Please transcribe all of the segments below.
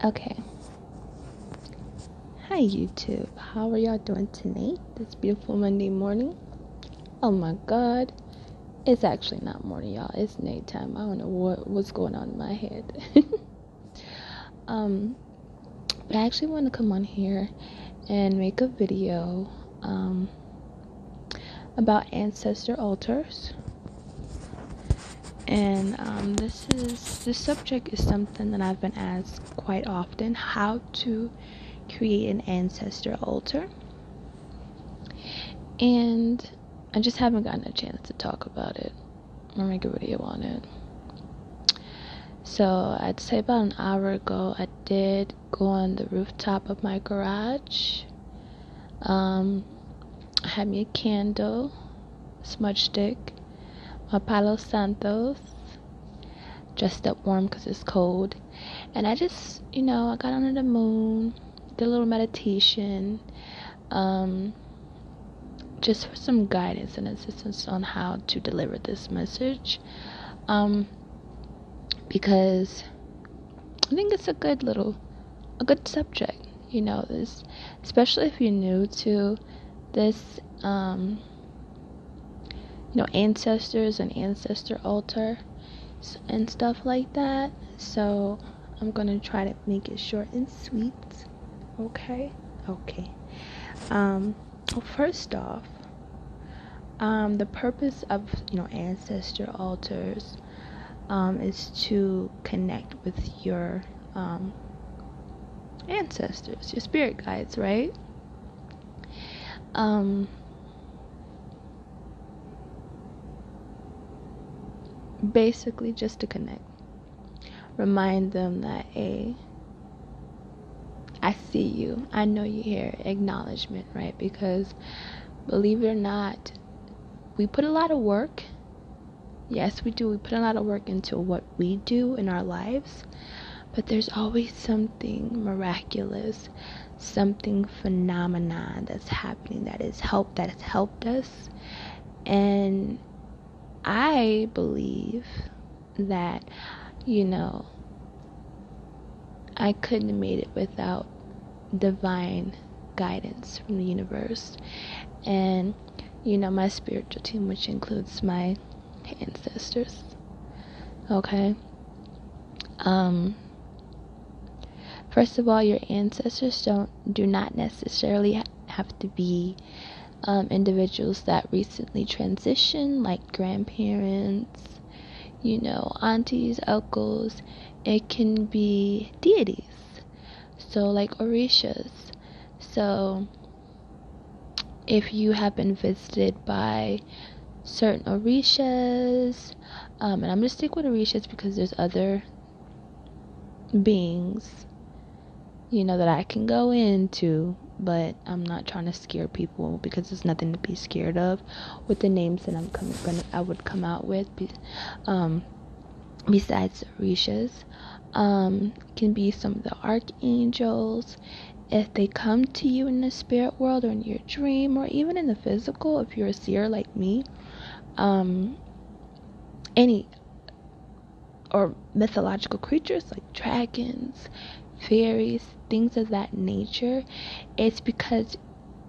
Okay. Hi, YouTube. How are y'all doing tonight? This beautiful Monday morning. Oh my God. It's actually not morning, y'all. It's nighttime. I don't know what's going on in my head. um, but I actually want to come on here and make a video about ancestor altars. And this subject is something that I've been asked quite often: how to create an ancestor altar. And I just haven't gotten a chance to talk about it or make a video on it. So I'd say about an hour ago, I did go on the rooftop of my garage. I had me a candle, smudge stick, my Palo Santos, dressed up warm because it's cold. And I just, I got under the moon, did a little meditation, just for some guidance and assistance on how to deliver this message, because I think it's a good subject, this, especially if you're new to this, ancestors and ancestor altar and stuff like that. So I'm gonna try to make it short and sweet. Okay. Well, first off, the purpose of ancestor altars is to connect with your ancestors, your spirit guides, right? Basically just to connect, remind them that, hey, I see you, I know you're here, acknowledgement, right? Because believe it or not, we put a lot of work. Yes, we do. We put a lot of work into what we do in our lives, but there's always something miraculous, something phenomenon that's happening that has helped us. And I believe that, I couldn't have made it without divine guidance from the universe. And my spiritual team, which includes my ancestors. Okay. First of all, your ancestors do not necessarily have to be individuals that recently transitioned, like grandparents, aunties, uncles. It can be deities, so like orishas. So if you have been visited by certain orishas, and I'm going to stick with orishas because there's other beings, that I can go into, but I'm not trying to scare people because there's nothing to be scared of with the names that I would come out with. Besides orishas, can be some of the archangels. If they come to you in the spirit world or in your dream or even in the physical, if you're a seer like me, any or mythological creatures like dragons, fairies, things of that nature, it's because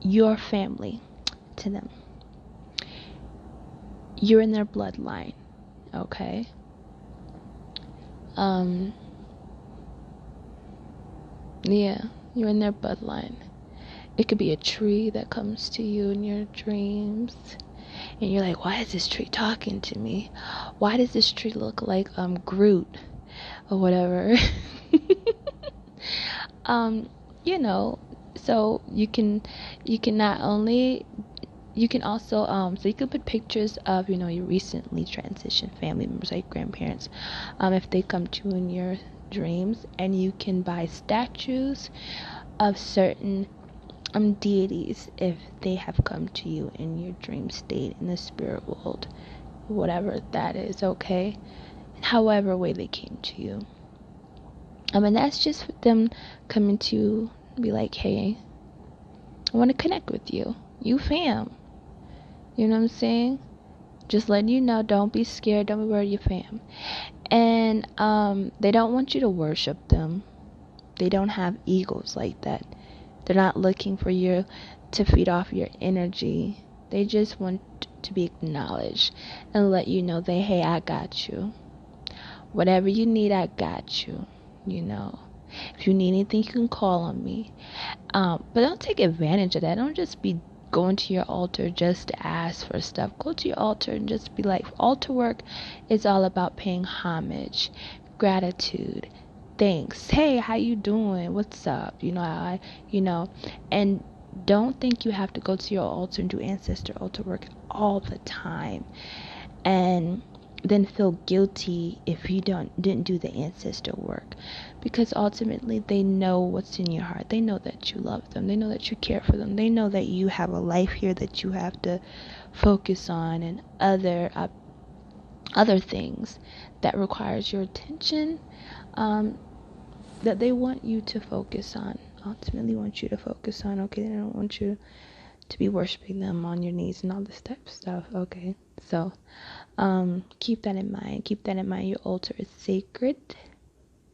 you're family to them. You're in their bloodline, okay? Yeah, you're in their bloodline. It could be a tree that comes to you in your dreams, and you're like, why is this tree talking to me? Why does this tree look like Groot or whatever? So you can also so you can put pictures of your recently transitioned family members, like grandparents, if they come to you in your dreams, and you can buy statues of certain deities if they have come to you in your dream state in the spirit world, whatever that is, okay? However way they came to you. And that's just them coming to be like, hey, I want to connect with you. You fam. You know what I'm saying? Just letting you know, don't be scared, don't be worried, you fam. And they don't want you to worship them. They don't have egos like that. They're not looking for you to feed off your energy. They just want to be acknowledged and let you know that, hey, I got you. Whatever you need, I got you. You know, if you need anything, you can call on me. But don't take advantage of that. Don't just be going to your altar just to ask for stuff. Go to your altar and just be like, altar work is all about paying homage, gratitude, thanks. Hey, how you doing? What's up? And don't think you have to go to your altar and do ancestor altar work all the time, and then feel guilty if you didn't do the ancestor work, because ultimately they know what's in your heart. They know that you love them. They know that you care for them. They know that you have a life here that you have to focus on, and other things that requires your attention, that they want you to focus on. Ultimately want you to focus on. Okay, they don't want you to be worshiping them on your knees and all this type of stuff. Okay, so keep that in mind. Keep that in mind. Your altar is sacred.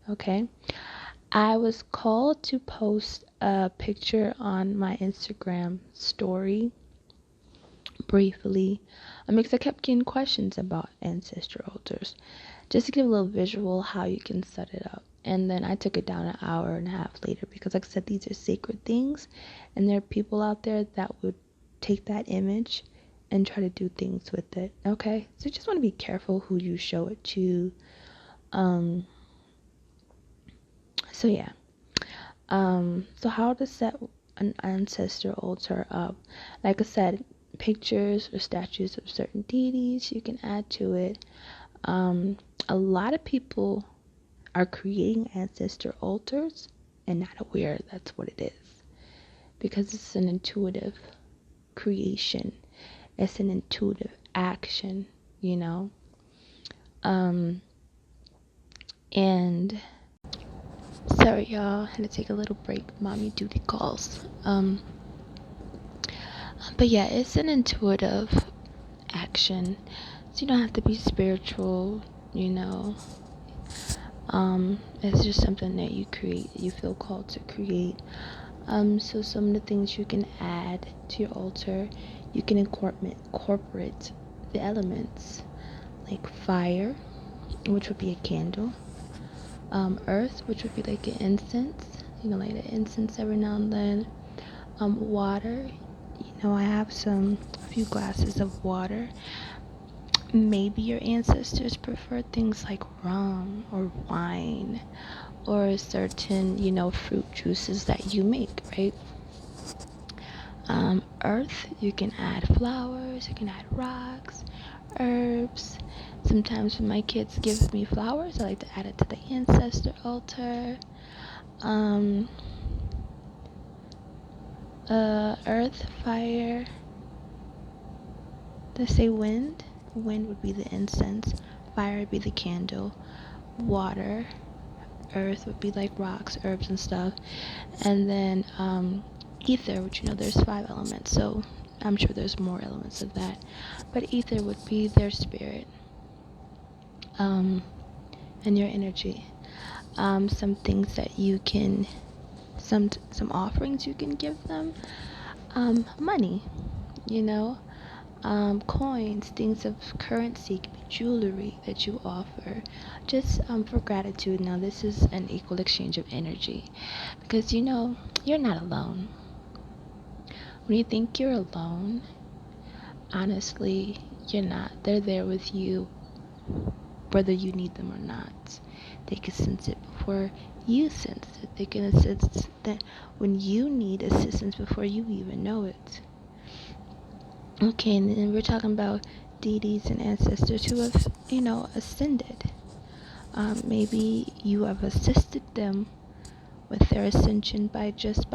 Okay, I was called to post a picture on my Instagram story briefly, because I kept getting questions about ancestral altars, just to give a little visual how you can set it up. And then I took it down an hour and a half later, because like I said, these are sacred things, and there are people out there that would take that image and try to do things with it. Okay, so you just want to be careful who you show it to. So yeah. So how to set an ancestor altar up? Like I said, pictures or statues of certain deities you can add to it. A lot of people are creating ancestor altars and not aware that's what it is, because it's an intuitive creation. It's an intuitive action, and sorry y'all, I had to take a little break. Mommy duty calls. But yeah, it's an intuitive action. So you don't have to be spiritual, It's just something that you create, you feel called to create. So some of the things you can add to your altar, you can incorporate the elements, like fire, which would be a candle, earth, which would be like an incense, like the incense every now and then, water, I have a few glasses of water. Maybe your ancestors prefer things like rum or wine or certain, fruit juices that you make, right? Earth, you can add flowers, you can add rocks, herbs. Sometimes when my kids give me flowers, I like to add it to the ancestor altar. Earth, fire. Let's say wind. Wind would be the incense. Fire would be the candle. Water, earth would be like rocks, herbs, and stuff. And then ether, which there's 5 elements, so I'm sure there's more elements of that. But ether would be their spirit, and your energy. Some things that you can, some offerings you can give them. Money, coins, things of currency, jewelry that you offer, just for gratitude. Now this is an equal exchange of energy, because you're not alone. When you think you're alone, honestly, you're not. They're there with you, whether you need them or not. They can sense it before you sense it. They can sense that when you need assistance before you even know it. Okay, and then we're talking about deities and ancestors who have, ascended. Maybe you have assisted them with their ascension by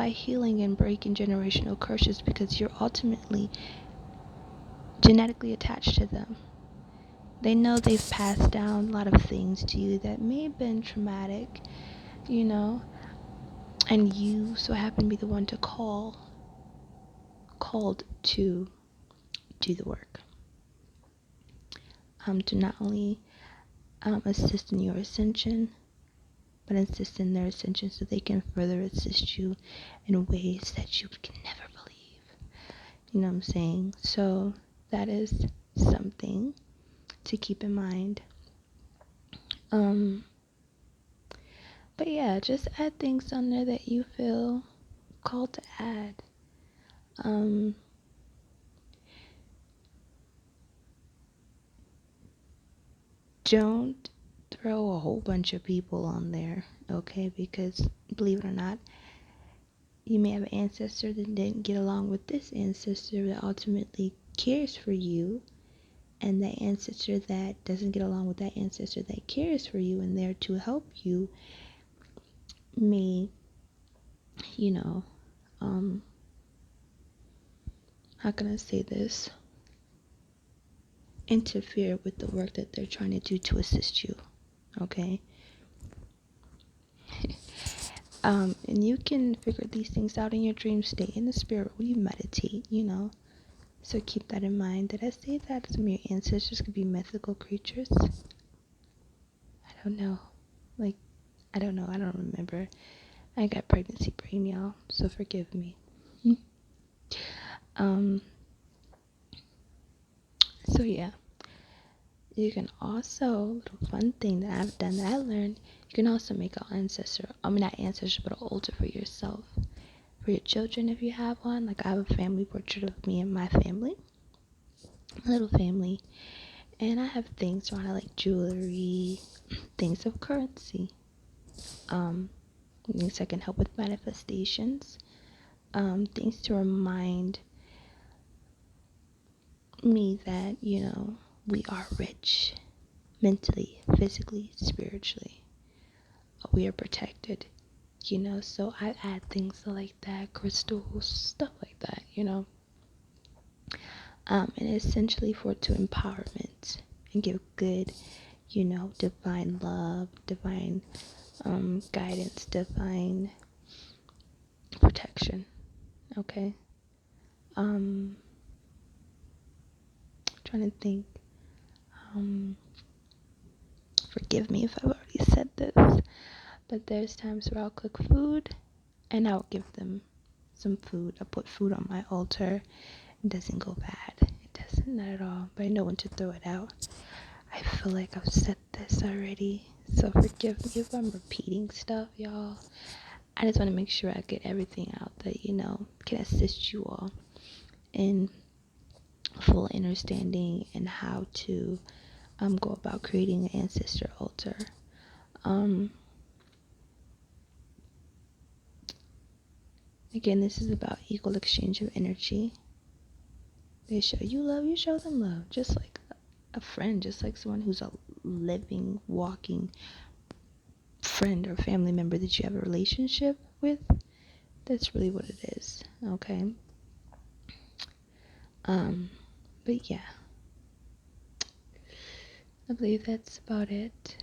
healing and breaking generational curses, because you're ultimately genetically attached to them. They know they've passed down a lot of things to you that may have been traumatic, and you so happen to be the one called to do the work. To not only assist in your ascension, but insist in their ascension so they can further assist you in ways that you can never believe. You know what I'm saying? So that is something to keep in mind. But yeah, just add things on there that you feel called to add. Don't throw a whole bunch of people on there, okay? Because believe it or not, you may have an ancestor that didn't get along with this ancestor that ultimately cares for you, and that ancestor that doesn't get along with that ancestor that cares for you and there to help you may, you know, how can I say this? Interfere with the work that they're trying to do to assist you, okay? And you can figure these things out in your dream state, in the spirit when you meditate, you know. So keep that in mind. Did I say that some of your ancestors could be mythical creatures? I don't know. Like, I don't know. I don't remember. I got pregnancy brain, y'all. So forgive me. So yeah. You can also, little fun thing that I've done that I learned, you can also make an ancestor, not ancestor, but an altar for yourself. For your children if you have one. Like I have a family portrait of me and my family. My little family. And I have things around it like jewelry, things of currency. Things that can help with manifestations. Things to remind me that, we are rich. Mentally, physically, spiritually. We are protected. So I add things like that, crystals, stuff like that, and essentially for to empowerment and give good, divine love, divine guidance, divine protection. Okay. Trying to think. Forgive me if I've already said this, but there's times where I'll cook food and I'll give them some food. I put food on my altar. It doesn't go bad. It doesn't, not at all. But I know when to throw it out. I feel like I've said this already, so forgive me if I'm repeating stuff, y'all. I just want to make sure I get everything out that, can assist you all in full understanding and how to go about creating an ancestor altar. Again, this is about equal exchange of energy. They show you love, you show them love, just like a friend, just like someone who's a living, walking friend or family member that you have a relationship with. That's really what it is, okay? But yeah, I believe that's about it.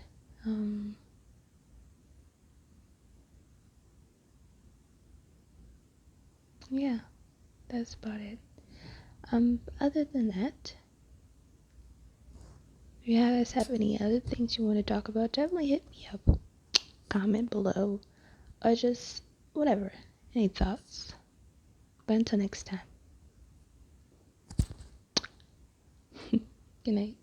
Yeah, that's about it. Other than that, if you guys have any other things you want to talk about, definitely hit me up. Comment below, or just whatever. Any thoughts? But until next time. Good night.